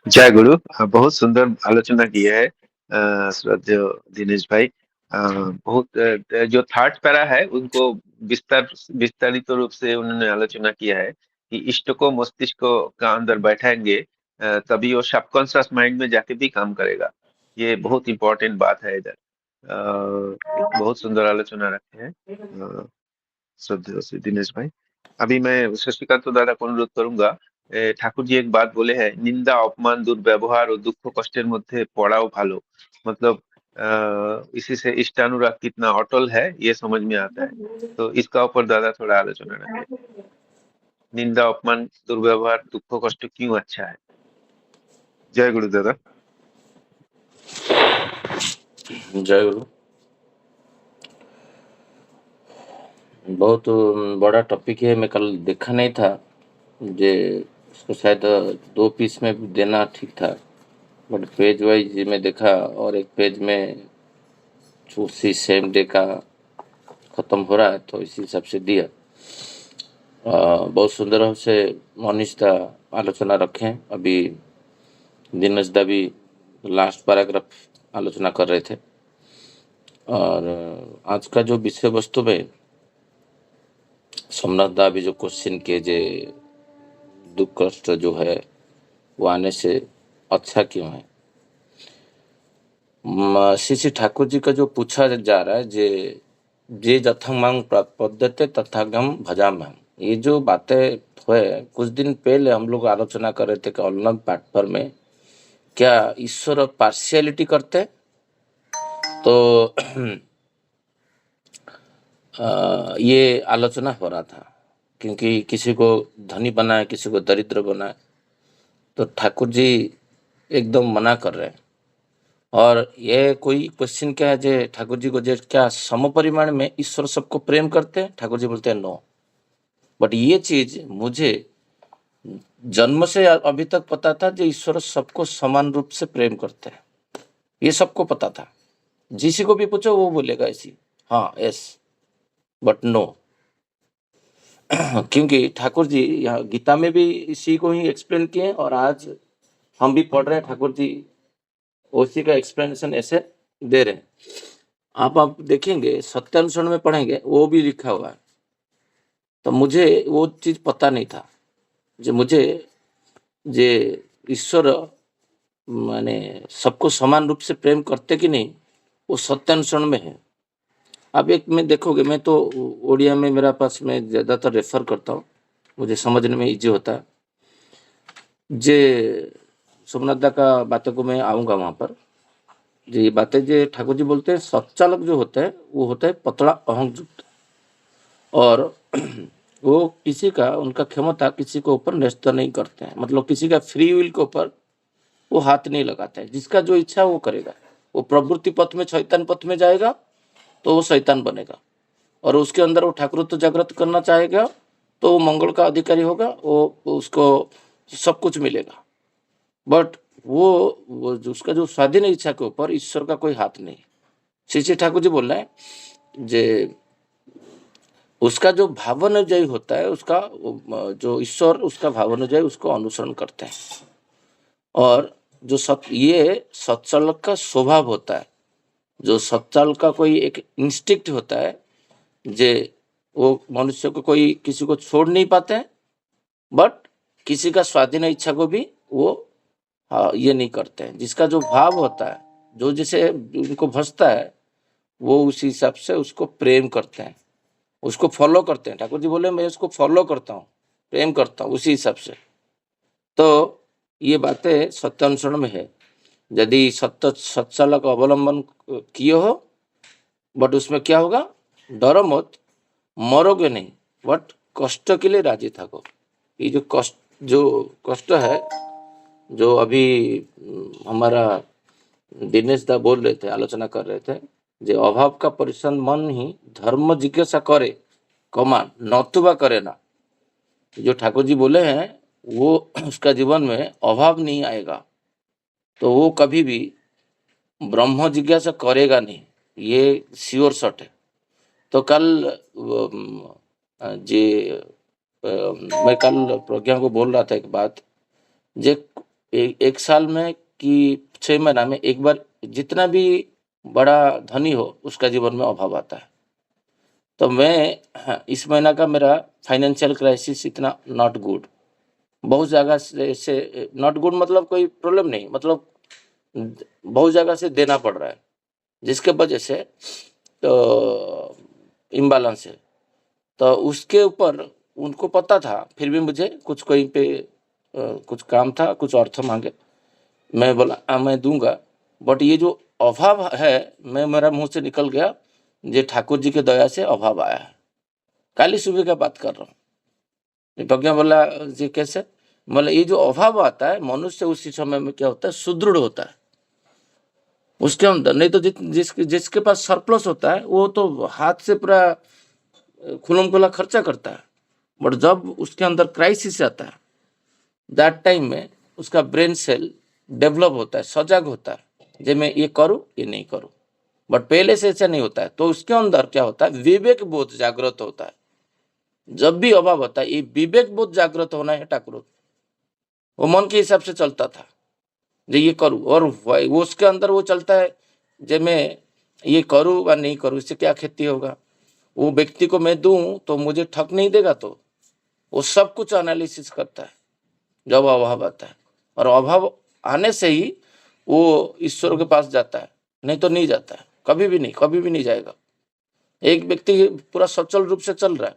जय गुरु। बहुत सुंदर आलोचना की है श्रद्धेय दिनेश भाई। बहुत जो थर्ड पैरा है उनको विस्तारित रूप से उन्होंने आलोचना किया है कि इष्ट को मस्तिष्क का अंदर बैठाएंगे तभी वो सबकॉन्शियस माइंड में जाके भी काम करेगा। ये बहुत इंपॉर्टेंट बात है इधर। एक बहुत सुंदर आलोचना रखे हैं श्रद्धेय श्री दिनेश भाई। अभी मैं शशिकांत दादा को अनुरोध करूंगा। ठाकुर जी एक बात बोले हैं, निंदा अपमान दुर्व्यवहार और दुख कष्टेर मध्य पड़ाओ भालो। मतलब इसी से इष्टानुराग कितना अटल है ये समझ में आता है। तो इसका ऊपर दादा थोड़ा आलोचना रखें। निंदा अपमान दुर्व्यवहार दुख कष्ट क्यों अच्छा है। जय गुरु दादा। जय गुरु। बहुत बड़ा टॉपिक है, मैं कल देखा नहीं था। जे उसको शायद 2 पीस में भी देना ठीक था, बट पेज वाइज में देखा और एक पेज में उसी सेम डे का ख़त्म हो रहा है, तो इसी हिसाब से दिया। बहुत सुंदर से मनीष दा आलोचना रखें। अभी दिनेश दा भी लास्ट पैराग्राफ आलोचना कर रहे थे। और आज का जो विषय वस्तु में सोमनाथ दा भी जो क्वेश्चन किए, जे दुख कष्ट जो है वो आने से अच्छा क्यों है। श्री श्री ठाकुर जी का जो पूछा जा रहा है, जे जथंग प्रपद्यते तथागम भजाम्यहम्, ये जो बातें हुए कुछ दिन पहले हम लोग आलोचना कर रहे थे कि ऑनलाइन प्लेटफॉर्म में क्या ईश्वर पार्शियलिटी करते हैं। तो ये आलोचना हो रहा था, क्योंकि किसी को धनी बनाए किसी को दरिद्र बनाए, तो ठाकुर जी एकदम मना कर रहे हैं। और ये कोई क्वेश्चन क्या है, जे ठाकुर जी को जे क्या सम परिमाण में ईश्वर सबको प्रेम करते हैं, ठाकुर जी बोलते हैं नो। बट ये चीज मुझे जन्म से अभी तक पता था, जो ईश्वर सबको समान रूप से प्रेम करते हैं, ये सबको पता था। जिसी को भी पूछो वो बोलेगा ऐसी, हाँ यस, बट नो। क्योंकि ठाकुर जी यहाँ गीता में भी इसी को ही एक्सप्लेन किए, और आज हम भी पढ़ रहे हैं, ठाकुर जी उसी का एक्सप्लेनेशन ऐसे दे रहे हैं। आप देखेंगे सत्यानुसरण में पढ़ेंगे, वो भी लिखा हुआ है। तो मुझे वो चीज पता नहीं था, जो मुझे जे ईश्वर माने सबको समान रूप से प्रेम करते कि नहीं, वो सत्यानुसरण में है। अब एक में देखोगे, मैं तो ओडिया में मेरा पास में ज़्यादातर रेफर करता हूँ, मुझे समझने में इजी होता है। जे सोमनाथ दा का बातों को मैं आऊँगा वहाँ पर। जो ये बातें जो ठाकुर जी बोलते हैं, सच्चालक जो होता है वो होता है पतला अहंयुक्त, और वो किसी का उनका क्षमता किसी के ऊपर न्यस्त नहीं करते हैं। मतलब किसी का फ्री विल के ऊपर वो हाथ नहीं लगाते हैं। जिसका जो इच्छा वो करेगा। वो प्रवृत्ति पथ में शैतान पथ में जाएगा तो वो शैतान बनेगा, और उसके अंदर वो ठाकुरत्व जागृत करना चाहेगा तो वो मंगल का अधिकारी होगा, वो उसको सब कुछ मिलेगा। बट वो जो उसका जो स्वाधीन इच्छा के ऊपर ईश्वर का कोई हाथ नहीं। श्री श्री ठाकुर जी बोल रहे हैं जे उसका जो भावानुयायी होता है, उसका जो ईश्वर उसका भावानुयायी उसको अनुसरण करते हैं। और जो ये सत्चालक का स्वभाव होता है, जो सत्चालक का कोई एक इंस्टिक्ट होता है, जे वो मनुष्य को कोई किसी को छोड़ नहीं पाते हैं, बट किसी का स्वाधीन इच्छा को भी वो ये नहीं करते हैं। जिसका जो भाव होता है, जो जिसे उनको भसता है, वो उसी हिसाब से उसको प्रेम करते हैं, उसको फॉलो करते हैं। ठाकुर जी बोले मैं उसको फॉलो करता हूँ, प्रेम करता हूँ उसी हिसाब से। तो ये बातें सत्य अनुसरण में है। यदि सत्चालक अवलंबन किए हो, बट उसमें क्या होगा, डरो मत, मरोगे नहीं, बट कष्ट के लिए राजी थको। ये जो कष्ट है, जो अभी हमारा दिनेश दा बोल रहे थे, आलोचना कर रहे थे, जो अभाव का परिश्रम मन ही धर्म जिज्ञासा करे कमान नतुबा करे ना। जो ठाकुर जी बोले हैं वो उसका जीवन में अभाव नहीं आएगा, तो वो कभी भी ब्रह्म जिज्ञासा करेगा नहीं, ये श्योर शॉट है। तो कल जी मैं कल प्रज्ञा को बोल रहा था एक बात, जे एक साल में कि 6 महीना में एक बार जितना भी बड़ा धनी हो उसका जीवन में अभाव आता है। तो मैं इस महीना का मेरा फाइनेंशियल क्राइसिस इतना नॉट गुड, बहुत जगह से नॉट गुड मतलब कोई प्रॉब्लम नहीं, मतलब बहुत जगह से देना पड़ रहा है, जिसके वजह से तो इम्बैलेंस है। तो उसके ऊपर उनको पता था, फिर भी मुझे कुछ कहीं पे कुछ काम था, कुछ अर्थ मांगे, मैं बोला मैं दूंगा, बट ये जो अभाव है मैं मेरा मुंह से निकल गया, ये ठाकुर जी के दया से अभाव आया है। कल ही सुबह का बात कर रहा हूँ। प्रज्ञा बोला जी कैसे, मतलब ये जो अभाव आता है मनुष्य उसी समय में क्या होता है, सुदृढ़ होता है उसके अंदर। नहीं तो जिसके पास सरप्लस होता है वो तो हाथ से पूरा खुलम खुला खर्चा करता है, बट जब उसके अंदर क्राइसिस आता है, दैट टाइम में उसका ब्रेन सेल डेवलप होता है, सजग होता है, जे मैं ये करूँ ये नहीं करूँ। बट पहले से ऐसा नहीं होता है, तो उसके अंदर क्या होता है, विवेक बोध जागृत होता है। जब भी अभाव होता है, ये विवेक बोध जागृत होना है ठाकुर। वो मन के हिसाब से चलता था, जे ये करूँ, और वो उसके अंदर वो चलता है, जे मैं ये करूँ या नहीं करूँ, इससे क्या खेती होगा, वो व्यक्ति को मैं दूं तो मुझे ठग नहीं देगा, तो वो सब कुछ एनालिसिस करता है जब अभाव आता है। और अभाव आने से ही वो ईश्वर के पास जाता है, नहीं तो नहीं जाता है, कभी भी नहीं जाएगा। एक व्यक्ति पूरा सचल रूप से चल रहा है,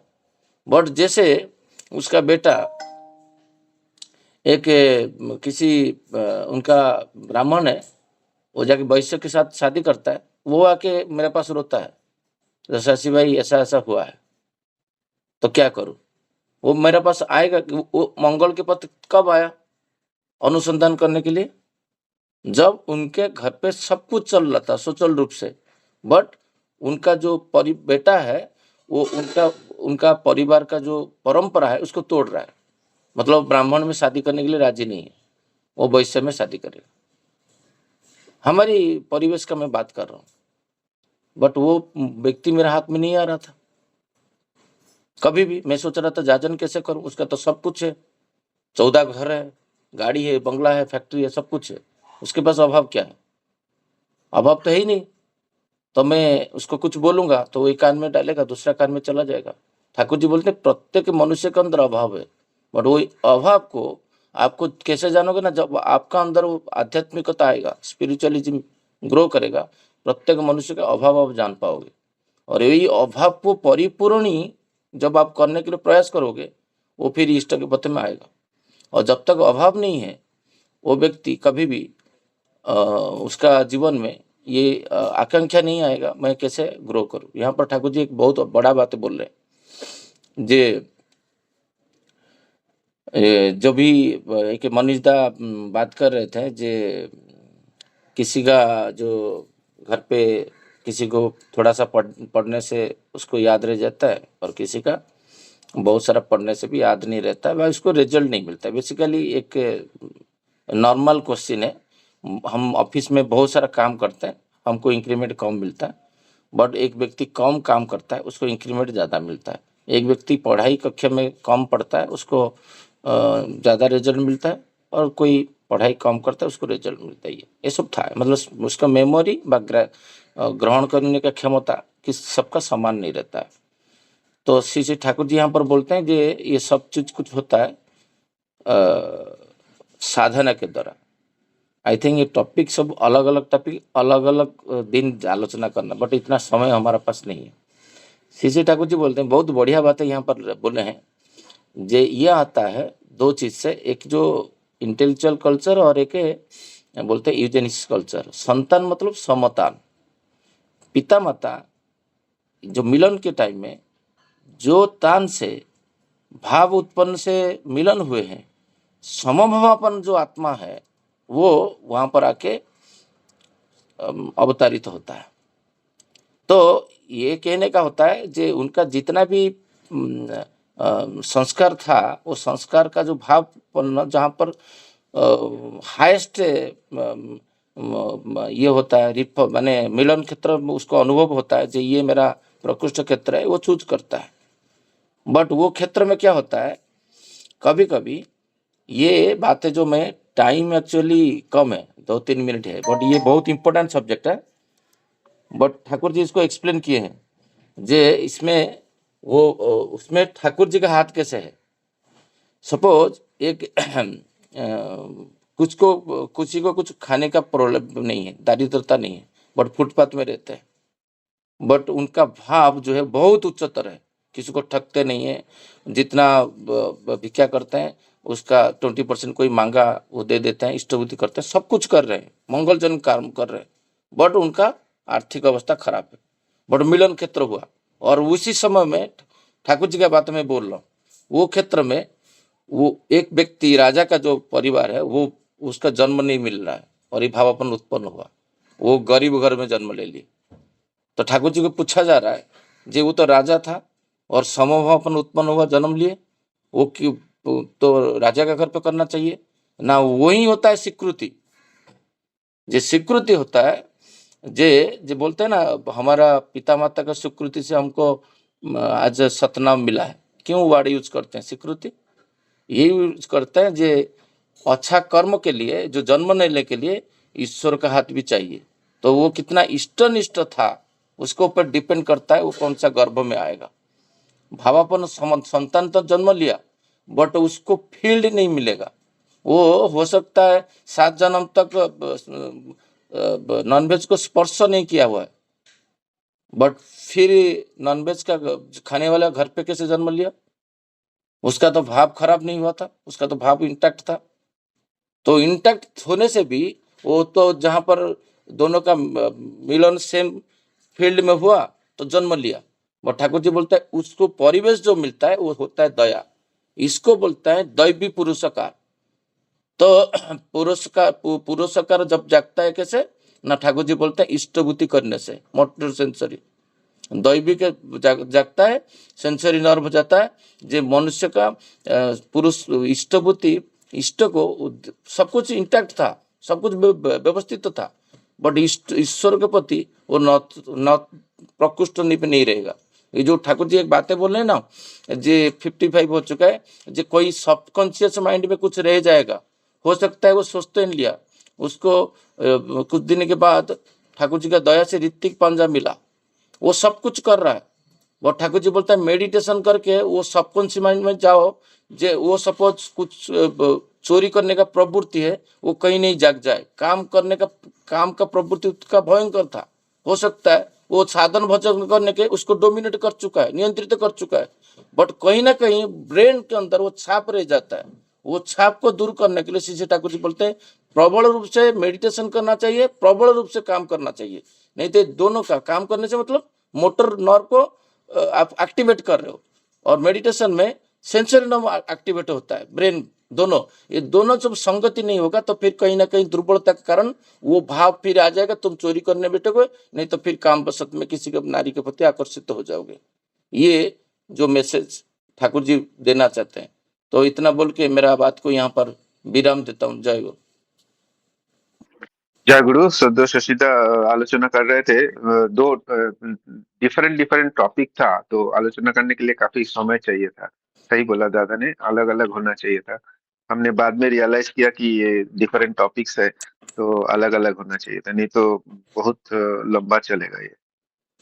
बट जैसे उसका बेटा एक किसी उनका ब्राह्मण है, वो जाके वैश्य के साथ शादी करता है, वो आके मेरे पास रोता है, शशि भाई ऐसा ऐसा हुआ है, तो क्या करूं। वो मेरे पास आएगा, वो मंगल के पत्र कब आया अनुसंधान करने के लिए, जब उनके घर पे सब कुछ चल रहा था सुचारू रूप से, बट उनका जो बेटा है वो उनका परिवार का जो परंपरा है उसको तोड़ रहा है, मतलब ब्राह्मण में शादी करने के लिए राजी नहीं है, वो वैश्य में शादी करेगा। हमारी परिवेश का मैं बात कर रहा हूँ, बट वो व्यक्ति मेरे हाथ में नहीं आ रहा था कभी भी। मैं सोच रहा था जाजन कैसे करूं, उसका तो सब कुछ है, 14 घर है, गाड़ी है, बंगला है, फैक्ट्री है, सब कुछ है, उसके पास अभाव क्या है, अभाव तो है ही नहीं। तो मैं उसको कुछ बोलूंगा तो वो एक कान में डालेगा, दूसरा कान में चला जाएगा। ठाकुर जी बोलते प्रत्येक मनुष्य के अंदर अभाव है, बट वो अभाव को आपको कैसे जानोगे ना, जब आपका अंदर वो आध्यात्मिकता आएगा, स्पिरिचुअलिज्म ग्रो करेगा, प्रत्येक मनुष्य का अभाव आप जान पाओगे। और यही अभाव को परिपूर्ण ही जब आप करने के लिए प्रयास करोगे, वो फिर इष्ट के पथ में आएगा। और जब तक अभाव नहीं है, वो व्यक्ति कभी भी उसका जीवन में ये आकांक्षा नहीं आएगा मैं कैसे ग्रो करूं। यहाँ पर ठाकुर जी एक बहुत बड़ा बात बोल रहे हैं, जे जो भी एक मनीषदा बात कर रहे थे, जे किसी का जो घर पे किसी को थोड़ा सा पढ़ने से उसको याद रह जाता है, और किसी का बहुत सारा पढ़ने से भी याद नहीं रहता है, उसको रिजल्ट नहीं मिलता है। बेसिकली एक नॉर्मल क्वेश्चन है। हम ऑफिस में बहुत सारा काम करते हैं, हमको इंक्रीमेंट कम मिलता है, बट एक व्यक्ति कम काम करता है उसको इंक्रीमेंट ज़्यादा मिलता है। एक व्यक्ति पढ़ाई कक्षा में कम पढ़ता है उसको ज़्यादा रिजल्ट मिलता है, और कोई पढ़ाई कम करता है उसको रिजल्ट मिलता है। ये सब था, मतलब उसका मेमोरी व ग्रहण करने का क्षमता कि सबका समान नहीं रहता है। तो श्री ठाकुर जी यहाँ पर बोलते हैं कि ये सब चीज कुछ होता है साधना के द्वारा। आई थिंक ये टॉपिक सब अलग अलग टॉपिक अलग अलग दिन आलोचना करना, बट इतना समय हमारा पास नहीं है। श्री ठाकुर जी बोलते हैं बहुत बढ़िया बात है यहाँ पर बोले हैं, जे ये आता है दो चीज से, एक जो इंटेलेक्चुअल कल्चर और एक बोलते हैं यूजेनिक्स कल्चर। संतान मतलब समतान, पिता माता जो मिलन के टाइम में जो तान से भाव उत्पन्न से मिलन हुए हैं, समभावापन जो आत्मा है वो वहां पर आके अवतारित होता है। तो ये कहने का होता है जे उनका जितना भी संस्कार था, वो संस्कार का जो भाव जहाँ पर हाईएस्ट ये होता है, माने मिलन क्षेत्र में उसको अनुभव होता है जे ये मेरा प्रकृष्ट क्षेत्र है, वो चूज करता है। बट वो क्षेत्र में क्या होता है, कभी कभी ये बातें जो मैं टाइम एक्चुअली कम है, 2-3 मिनट है, बट ये बहुत इंपॉर्टेंट सब्जेक्ट है। बट ठाकुर जी इसको एक्सप्लेन किए हैं जे इसमें वो उसमें ठाकुर जी का हाथ कैसे है। सपोज एक किसी को कुछ खाने का प्रॉब्लम नहीं है, दारिद्रता नहीं है, बट फुटपाथ में रहते हैं, बट उनका भाव जो है बहुत उच्चतर है, किसी को ठगते नहीं है, जितना भिक्षा करते हैं उसका 20% कोई मांगा वो दे देते हैं, इष्टभूति करते हैं, सब कुछ कर रहे हैं, मंगलजनक काम कर रहे हैं, बट उनका आर्थिक अवस्था खराब है। बट मिलन क्षेत्र हुआ, और उसी समय में ठाकुर जी की बात में बोल रहा हूँ, वो क्षेत्र में वो एक व्यक्ति राजा का जो परिवार है वो उसका जन्म नहीं मिल रहा है, और ये भावापन उत्पन्न हुआ, वो गरीब घर में जन्म ले ली। तो ठाकुर जी को पूछा जा रहा है जी वो तो राजा था और समभावापन उत्पन्न हुआ, जन्म लिए, वो क्यों तो राजा का घर पे करना चाहिए ना। वही होता है स्वीकृति, जो स्वीकृति होता है जे बोलते हैं ना, हमारा पिता माता का स्वीकृति से हमको आज सतनाम मिला है। क्यों वर्ड यूज करते हैं स्वीकृति? ये यूज करते हैं जे अच्छा कर्म के लिए, जो जन्म लेने के लिए ईश्वर का हाथ भी चाहिए। तो वो कितना इष्टनिष्ठ था उसके ऊपर डिपेंड करता है वो कौन सा गर्भ में आएगा। भावापन संतान तो जन्म लिया, बट उसको फील्ड नहीं मिलेगा। वो हो सकता है 7 जन्म तक नॉनवेज को स्पर्श नहीं किया हुआ है, बट फिर नॉनवेज का खाने वाला घर पे कैसे जन्म लिया? उसका तो भाव खराब नहीं हुआ था, उसका तो भाव इंटैक्ट था। तो इंटैक्ट होने से भी वो तो जहां पर दोनों का मिलन सेम फील्ड में हुआ तो जन्म लिया। बट ठाकुर जी बोलता है उसको परिवेश जो मिलता है वो होता है दया, इसको बोलता है दैवी पुरुषकार। तो पुरुषकार जब जागता है कैसे ना, ठाकुर जी बोलते हैं इष्टभूति करने से, मोटर सेंसरी। दैवी के जागता है, सेंसरी नर्व जाता है, जो मनुष्य का पुरुष इष्टभूति, इष्ट को सब कुछ इंटैक्ट था, सब कुछ व्यवस्थित था, बट ईश्वर के प्रति वो न प्रकृष्ट नहीं रहेगा। ये जो ठाकुर जी एक बातें बोल रहे हैं ना, जे 55 हो चुका है, जे कोई सबकॉन्शियस माइंड में कुछ रह जाएगा, हो सकता है वो सोचते नहीं लिया, उसको कुछ दिन के बाद ठाकुर जी का दया से ऋतिक पंजा मिला, वो सब कुछ कर रहा है। वो ठाकुर जी बोलता है मेडिटेशन करके वो सबकॉन्शियस माइंड में जाओ, जे वो सपोज कुछ चोरी करने का प्रवृत्ति है वो कहीं नहीं जाग जाए, काम का प्रवृत्ति उसका भयंकर था, हो सकता है वो साधन भजन करने के उसको डोमिनेट कर चुका है, नियंत्रित कर चुका है, बट कहीं ना कहीं ब्रेन के अंदर वो छाप रह जाता है। वो छाप को दूर करने के लिए श्री ठाकुर जी बोलते हैं प्रबल रूप से मेडिटेशन करना चाहिए, प्रबल रूप से काम करना चाहिए। नहीं तो दोनों का काम करने से मतलब मोटर नर्व को आप एक्टिवेट कर रहे हो, और मेडिटेशन में सेंसरी नर्व एक्टिवेट होता है, ब्रेन, दोनों। ये दोनों जब संगति नहीं होगा तो फिर कहीं ना कहीं दुर्बलता के कारण वो भाव फिर आ जाएगा, तुम चोरी करने बैठोगे, नहीं तो फिर काम बसत में किसी के नारी के प्रति आकर्षित हो जाओगे। ये जो मैसेज ठाकुर जी देना चाहते हैं। तो इतना बोल के मेरा बात को यहाँ पर विराम देता हूँ। जय गुरु। जय गुरु सद्यो शशिदा आलोचना कर रहे थे। दो डिफरेंट टॉपिक था, तो आलोचना करने के लिए काफी समय चाहिए था। सही बोला दादा ने, अलग अलग होना चाहिए था। हमने बाद में रियलाइज किया कि ये डिफरेंट टॉपिक्स है, तो अलग अलग होना चाहिए था, नहीं तो बहुत लंबा चलेगा ये।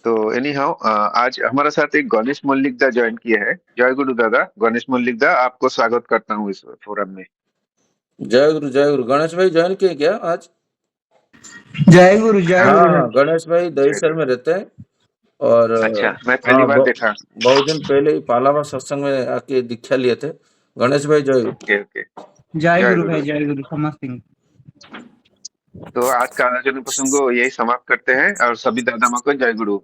तो एनी हाउ, आज हमारे साथ एक गणेश मल्लिकदा ज्वाइन किए हैं। जय गुरु दादा। गणेश मल्लिकदा, आपको स्वागत करता हूँ इस फोरम में। जय गुरु गणेश भाई ज्वाइन किए क्या आज? जय गुरु जय हाँ गुरु। हाँ, गणेश भाई दहीसर में रहते हैं और अच्छा, मैं पहली हाँ बार देखा। बहुत दिन पहले ही पालावा सत्संग में आके दीक्षा लिए थे। गणेश भाई जय गुरु। Okay okay. जय जय गुरु गुरु। भाई जय गुरु समझ सिंह। तो आज का आलोचना प्रसंग को यही समाप्त करते हैं, और सभी दादा माँ को जय गुरु।